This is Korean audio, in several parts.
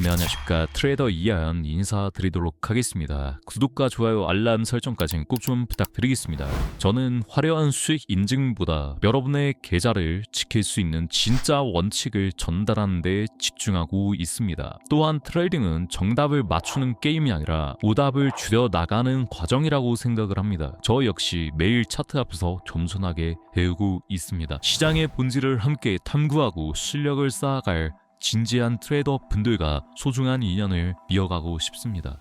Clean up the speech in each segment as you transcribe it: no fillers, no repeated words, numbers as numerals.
네, 안녕하십니까. 트레이더 이하연 인사드리도록 하겠습니다. 구독과 좋아요, 알람 설정까지 꼭 좀 부탁드리겠습니다. 저는 화려한 수익 인증보다 여러분의 계좌를 지킬 수 있는 진짜 원칙을 전달하는 데 집중하고 있습니다. 또한 트레이딩은 정답을 맞추는 게임이 아니라 오답을 줄여나가는 과정이라고 생각을 합니다. 저 역시 매일 차트 앞에서 겸손하게 배우고 있습니다. 시장의 본질을 함께 탐구하고 실력을 쌓아갈 진지한 트레이더 분들과 소중한 인연을 이어가고 싶습니다.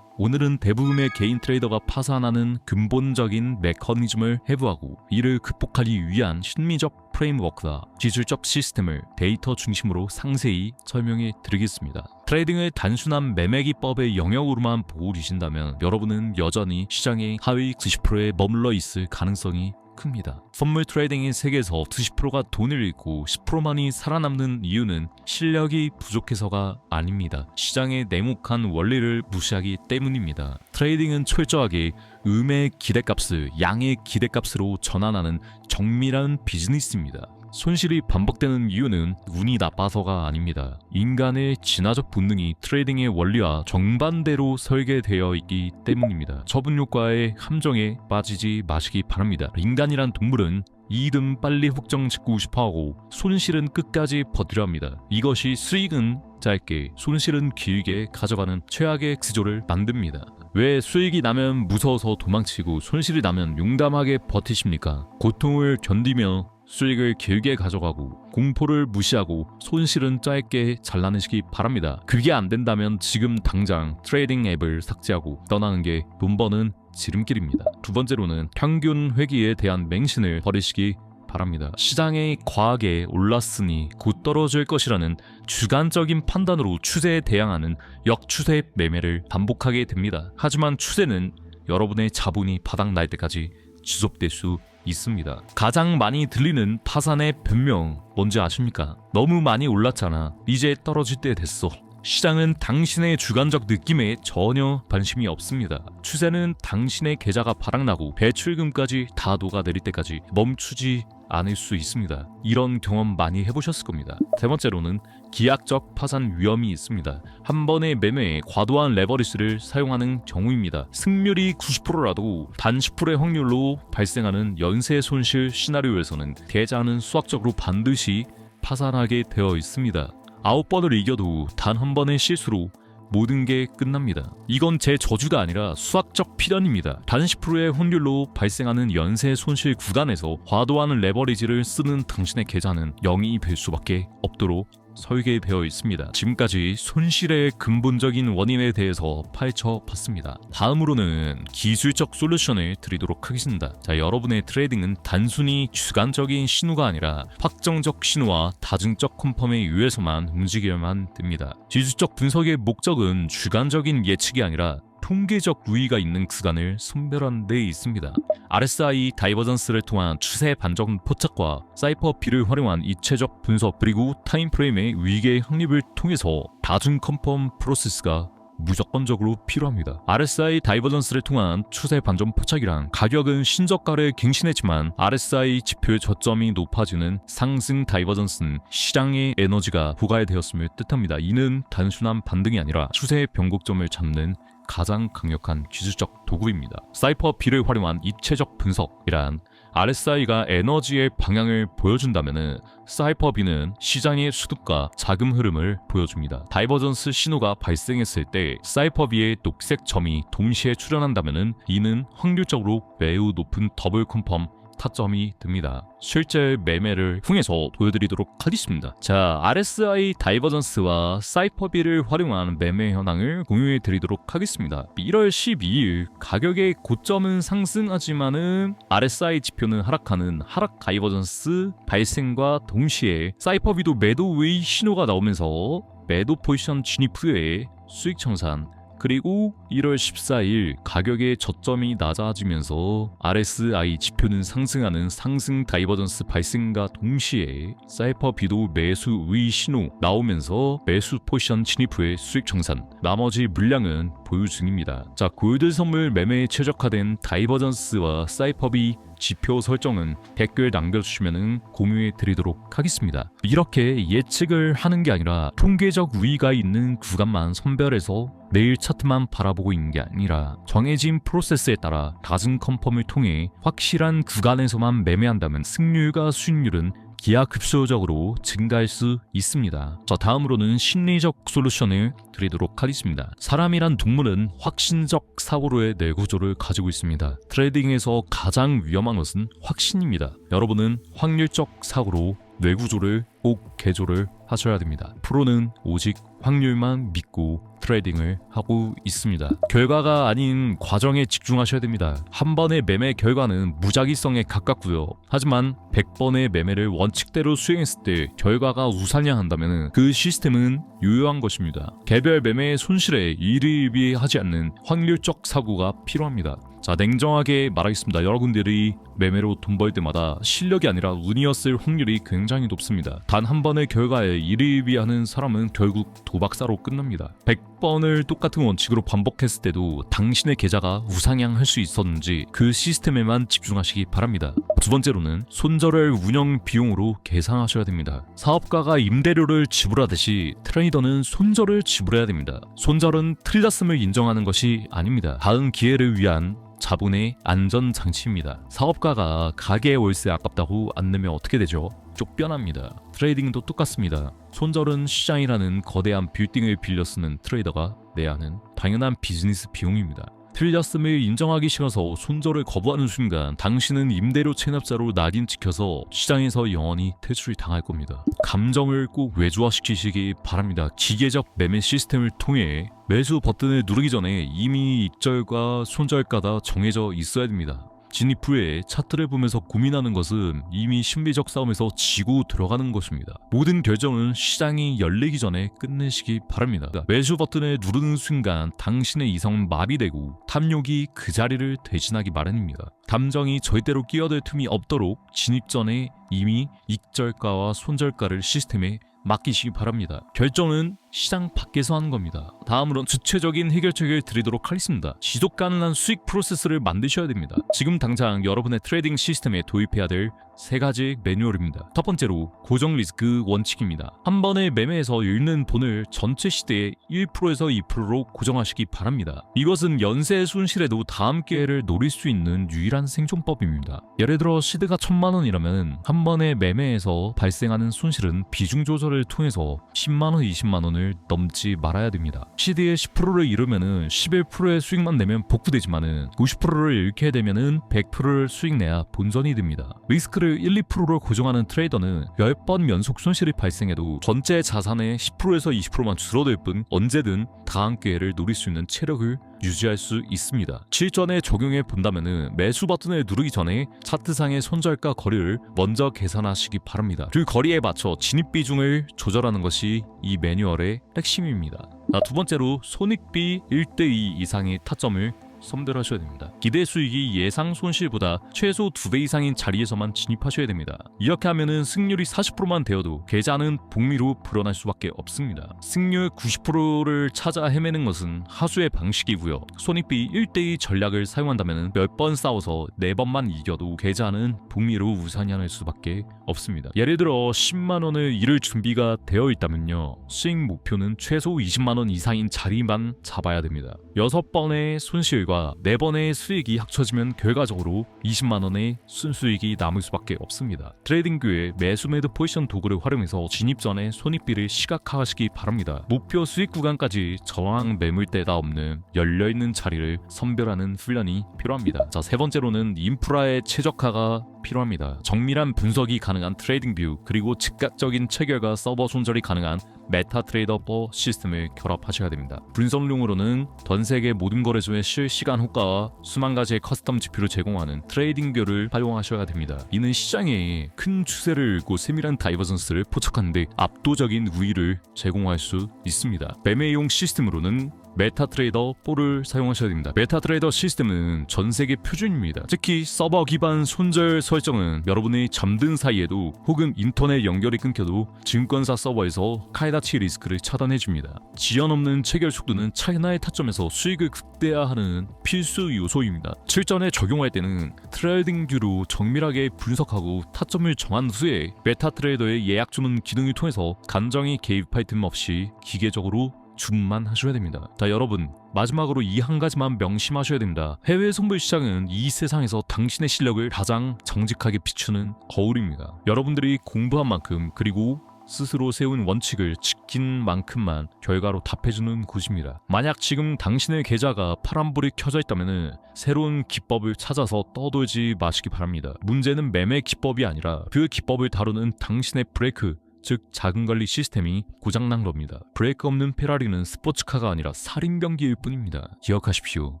오늘은 대부분의 개인 트레이더가 파산하는 근본적인 메커니즘을 해부하고 이를 극복하기 위한 심리적 프레임워크와 기술적 시스템을 데이터 중심으로 상세히 설명해 드리겠습니다. 트레이딩을 단순한 매매 기법의 영역으로만 보고 계신다면 여러분은 여전히 시장의 하위 90%에 머물러 있을 가능성이 큽니다. 선물 트레이딩의 세계에서 90%가 돈을 잃고 10%만이 살아남는 이유는 실력이 부족해서가 아닙니다. 시장의 냉혹한 원리를 무시하기 때문입니다. 트레이딩은 철저하게 음의 기대값을 양의 기대값으로 전환하는 정밀한 비즈니스입니다. 손실이 반복되는 이유는 운이 나빠서가 아닙니다. 인간의 진화적 본능이 트레이딩의 원리와 정반대로 설계되어 있기 때문입니다. 처분 효과의 함정에 빠지지 마시기 바랍니다. 인간이란 동물은 이익은 빨리 확정 짓고 싶어하고 손실은 끝까지 버티려 합니다. 이것이 수익은 짧게, 손실은 길게 가져가는 최악의 구조를 만듭니다. 왜 수익이 나면 무서워서 도망치고 손실이 나면 용감하게 버티십니까? 고통을 견디며 수익을 길게 가져가고 공포를 무시하고 손실은 짧게 잘라내시기 바랍니다. 그게 안 된다면 지금 당장 트레이딩 앱을 삭제하고 떠나는 게 돈 버는 지름길입니다. 두 번째로는 평균 회귀에 대한 맹신을 버리시기 바랍니다. 시장이 과하게 올랐으니 곧 떨어질 것이라는 주관적인 판단으로 추세에 대항하는 역추세 매매를 반복하게 됩니다. 하지만 추세는 여러분의 자본이 바닥날 때까지 지속될 수 있습니다. 가장 많이 들리는 파산의 변명 뭔지 아십니까? 너무 많이 올랐잖아. 이제 떨어질 때 됐어. 시장은 당신의 주관적 느낌에 전혀 관심이 없습니다. 추세는 당신의 계좌가 바닥나고 배출금까지 다 녹아내릴 때까지 멈추지 않을 수 있습니다. 이런 경험 많이 해보셨을 겁니다. 세 번째로는 기하적 파산 위험이 있습니다. 한 번의 매매에 과도한 레버리지를 사용하는 경우입니다. 승률이 90%라도 단 10%의 확률로 발생하는 연쇄 손실 시나리오에서는 계좌는 수학적으로 반드시 파산하게 되어 있습니다. 9번을 이겨도 단 한 번의 실수로 모든 게 끝납니다. 이건 제 저주가 아니라 수학적 필연입니다. 단 10%의 확률로 발생하는 연쇄 손실 구간에서 과도한 레버리지를 쓰는 당신의 계좌는 0이 될 수밖에 없도록 설계되어 있습니다. 지금까지 손실의 근본적인 원인에 대해서 파헤쳐봤습니다. 다음으로는 기술적 솔루션을 드리도록 하겠습니다. 여러분의 트레이딩은 단순히 주관적인 신호가 아니라 확정적 신호와 다중적 컨펌에 의해서만 움직여야만 됩니다. 기술적 분석의 목적은 주관적인 예측이 아니라 통계적 우위가 있는 구간을 선별하는 데 있습니다. RSI 다이버전스를 통한 추세 반전 포착과 사이퍼 B를 활용한 입체적 분석 그리고 타임프레임의 위계 확립을 통해서 다중 컨펌 프로세스가 무조건적으로 필요합니다. RSI 다이버전스를 통한 추세 반전 포착이란 가격은 신저가를 갱신했지만 RSI 지표의 저점이 높아지는 상승 다이버전스는 시장의 에너지가 부과되었음을 뜻합니다. 이는 단순한 반등이 아니라 추세의 변곡점을 잡는 가장 강력한 기술적 도구입니다. 사이퍼 B를 활용한 입체적 분석이란 RSI가 에너지의 방향을 보여준다면 사이퍼 B는 시장의 수급과 자금 흐름을 보여줍니다. 다이버전스 신호가 발생했을 때 사이퍼 B의 녹색 점이 동시에 출현한다면 이는 확률적으로 매우 높은 더블 컨펌 타점이 됩니다. 실제 매매를 통해서 보여드리도록 하겠습니다. RSI 다이버전스와 사이퍼 B를 활용한 매매 현황을 공유해 드리도록 하겠습니다. 1월 12일 가격의 고점은 상승하지만은 RSI 지표는 하락하는 하락 다이버전스 발생과 동시에 사이퍼 B도 매도의 신호가 나오면서 매도 포지션 진입 후에 수익 청산 그리고 1월 14일 가격의 저점이 낮아지면서 RSI 지표는 상승하는 상승 다이버전스 발생과 동시에 사이퍼 B도 매수의 신호 나오면서 매수 포지션 진입 후에 수익 정산, 나머지 물량은 보유 중입니다. 자, 골드 선물 매매에 최적화된 다이버전스와 사이퍼 B 지표 설정은 댓글 남겨주시면 공유해 드리도록 하겠습니다. 이렇게 예측을 하는 게 아니라 통계적 우위가 있는 구간만 선별해서 내일 차트만 바라보고 있는 게 아니라 정해진 프로세스에 따라 낮은 컨펌을 통해 확실한 구간에서만 매매한다면 승률과 수익률은 기하급수적으로 증가할 수 있습니다. 자, 다음으로는 심리적 솔루션을 드리도록 하겠습니다. 사람이란 동물은 확신적 사고로의 뇌구조를 가지고 있습니다. 트레이딩에서 가장 위험한 것은 확신입니다. 여러분은 확률적 사고로 뇌구조를 꼭 개조를 하셔야 됩니다. 프로는 오직 확률만 믿고 트레이딩을 하고 있습니다. 결과가 아닌 과정에 집중하셔야 됩니다. 한 번의 매매 결과는 무작위성에 가깝고요. 하지만 100번의 매매를 원칙대로 수행했을 때 결과가 우상향한다면 그 시스템은 유효한 것입니다. 개별 매매의 손실에 일희일비하지 않는 확률적 사고가 필요합니다. 자, 냉정하게 말하겠습니다. 여러분들이 매매로 돈 벌 때마다 실력이 아니라 운이었을 확률이 굉장히 높습니다. 단 한 번의 결과에 일희일비하는 사람은 결국 도박사로 끝납니다. 100번을 똑같은 원칙으로 반복했을 때도 당신의 계좌가 우상향할 수 있었는지 그 시스템에만 집중하시기 바랍니다. 두 번째로는 손절을 운영 비용으로 계산하셔야 됩니다. 사업가가 임대료를 지불하듯이 트레이더는 손절을 지불해야 됩니다. 손절은 틀렸음을 인정하는 것이 아닙니다. 다음 기회를 위한 자본의 안전장치입니다. 사업가가 가게 월세 아깝다고 안 내면 어떻게 되죠? 쫓겨납니다. 트레이딩도 똑같습니다. 손절은 시장이라는 거대한 빌딩을 빌려 쓰는 트레이더가 내야 하는 당연한 비즈니스 비용입니다. 틀렸음을 인정하기 싫어서 손절을 거부하는 순간 당신은 임대료 체납자로 낙인 찍혀서 시장에서 영원히 퇴출이 당할 겁니다. 감정을 꼭 외주화시키시기 바랍니다. 기계적 매매 시스템을 통해 매수 버튼을 누르기 전에 이미 익절과 손절가가 정해져 있어야 됩니다. 진입 후에 차트를 보면서 고민하는 것은 이미 심리적 싸움에서 지고 들어가는 것입니다. 모든 결정은 시장이 열리기 전에 끝내시기 바랍니다. 매수 버튼을 누르는 순간 당신의 이성은 마비되고 탐욕이 그 자리를 대신하기 마련입니다. 감정이 절대로 끼어들 틈이 없도록 진입 전에 이미 익절가와 손절가를 시스템에 맡기시기 바랍니다. 결정은 시장 밖에서 하는 겁니다. 다음으로는 주체적인 해결책을 드리도록 하겠습니다. 지속 가능한 수익 프로세스를 만드셔야 됩니다. 지금 당장 여러분의 트레이딩 시스템에 도입해야 될 3가지 매뉴얼입니다. 첫 번째로 고정 리스크 원칙입니다. 한 번의 매매에서 잃는 돈을 전체 시대의 1%에서 2%로 고정하시기 바랍니다. 이것은 연쇄 손실에도 다음 기회를 노릴 수 있는 유일한 생존법입니다. 예를 들어 시드가 1000만 원이라면 한 번의 매매에서 발생하는 손실은 비중 조절을 통해서 10만 원, 20만 원을 넘지 말아야 됩니다. 시드의 10%를 잃으면 11%의 수익만 내면 복구되지만 90%를 잃게 되면 100%를 수익 내야 본전이 됩니다. 리스크를 1, 2%로 고정하는 트레이더는 10번 연속 손실이 발생해도 전체 자산의 10%에서 20%만 줄어들 뿐 언제든 다음 기회를 노릴 수 있는 체력을 유지할 수 있습니다. 실전에 적용해 본다면 매수 버튼을 누르기 전에 차트상의 손절가 거리를 먼저 계산하시기 바랍니다. 그 거리에 맞춰 진입 비중을 조절하는 것이 이 매뉴얼의 핵심입니다. 두 번째로 손익비 1:2 이상의 타점을 선별하셔야 됩니다. 기대 수익이 예상 손실보다 최소 2배 이상인 자리에서만 진입하셔야 됩니다. 이렇게 하면은 승률이 40%만 되어도 계좌는 복리로 불어날 수밖에 없습니다. 승률 90%를 찾아 헤매는 것은 하수의 방식이고요. 손익비 1:2 전략을 사용한다면 몇 번 싸워서 4번만 이겨도 계좌는 복리로 우상향할 수밖에 없습니다. 예를 들어 10만 원을 잃을 준비가 되어 있다면요. 수익 목표는 최소 20만 원 이상인 자리만 잡아야 됩니다. 6번의 손실과 4번의 수익이 합쳐지면 결과적으로 20만 원의 순수익이 남을 수밖에 없습니다. 트레이딩교의 매수 매도 포지션 도구를 활용해서 진입 전에 손익비를 시각화하시기 바랍니다. 목표 수익 구간까지 저항 매물대가 없는 열려있는 자리를 선별하는 훈련이 필요합니다. 세 번째로는 인프라의 최적화가 필요합니다. 정밀한 분석이 가능한 트레이딩 뷰 그리고 즉각적인 체결과 서버 손절이 가능한 메타트레이더 시스템을 결합하셔야 됩니다. 분석용으로는 전 세계 모든 거래소의 실시간 호가와 수만 가지의 커스텀 지표를 제공하는 트레이딩뷰를 활용하셔야 됩니다. 이는 시장에 큰 추세를 읽고 세밀한 다이버전스를 포착하는 데 압도적인 우위를 제공할 수 있습니다. 매매용 시스템으로는 메타트레이더 4를 사용하셔야 됩니다. 메타트레이더 시스템은 전 세계 표준입니다. 특히 서버 기반 손절 설정은 여러분이 잠든 사이에도 혹은 인터넷 연결이 끊겨도 증권사 서버에서 카이다치 리스크를 차단해줍니다. 지연 없는 체결 속도는 차이나의 타점에서 수익을 극대화하는 필수 요소입니다. 실전에 적용할 때는 트레이딩 뷰로 정밀하게 분석하고 타점을 정한 후에 메타트레이더의 예약 주문 기능을 통해서 간정이 개입할 틈 없이 기계적으로 주문만 하셔야 됩니다. 자, 여러분 마지막으로 이 한 가지만 명심하셔야 됩니다. 해외 선물 시장은 이 세상에서 당신의 실력을 가장 정직하게 비추는 거울입니다. 여러분들이 공부한 만큼 그리고 스스로 세운 원칙을 지킨 만큼만 결과로 답해주는 곳입니다. 만약 지금 당신의 계좌가 파란불이 켜져 있다면 새로운 기법을 찾아서 떠돌지 마시기 바랍니다. 문제는 매매 기법이 아니라 그 기법을 다루는 당신의 브레이크, 즉 자금관리 시스템이 고장난 겁니다. 브레이크 없는 페라리는 스포츠카가 아니라 살인 경기일 뿐입니다. 기억하십시오.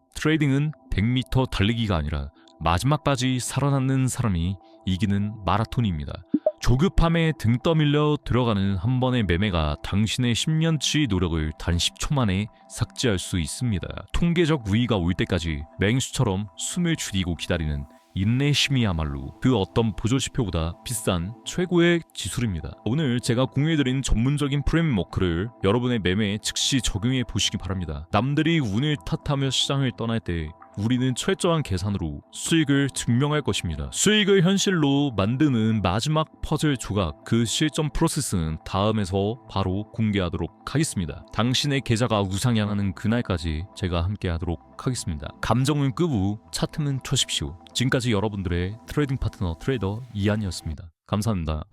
트레이딩은 100m 달리기가 아니라 마지막까지 살아남는 사람이 이기는 마라톤입니다. 조급함에 등 떠밀려 들어가는 한 번의 매매가 당신의 10년치 노력을 단 10초 만에 삭제할 수 있습니다. 통계적 우위가 올 때까지 맹수처럼 숨을 죽이고 기다리는 인내심이야말로 그 어떤 보조지표보다 비싼 최고의 기술입니다. 오늘 제가 공유해드린 전문적인 프레임워크를 여러분의 매매에 즉시 적용해 보시기 바랍니다. 남들이 운을 탓하며 시장을 떠날 때 우리는 철저한 계산으로 수익을 증명할 것입니다. 수익을 현실로 만드는 마지막 퍼즐 조각, 그 실전 프로세스는 다음에서 바로 공개하도록 하겠습니다. 당신의 계좌가 우상향하는 그날까지 제가 함께하도록 하겠습니다. 감정은 끄고 차트는 쳐십시오. 지금까지 여러분들의 트레이딩 파트너 트레이더 이한이었습니다. 감사합니다.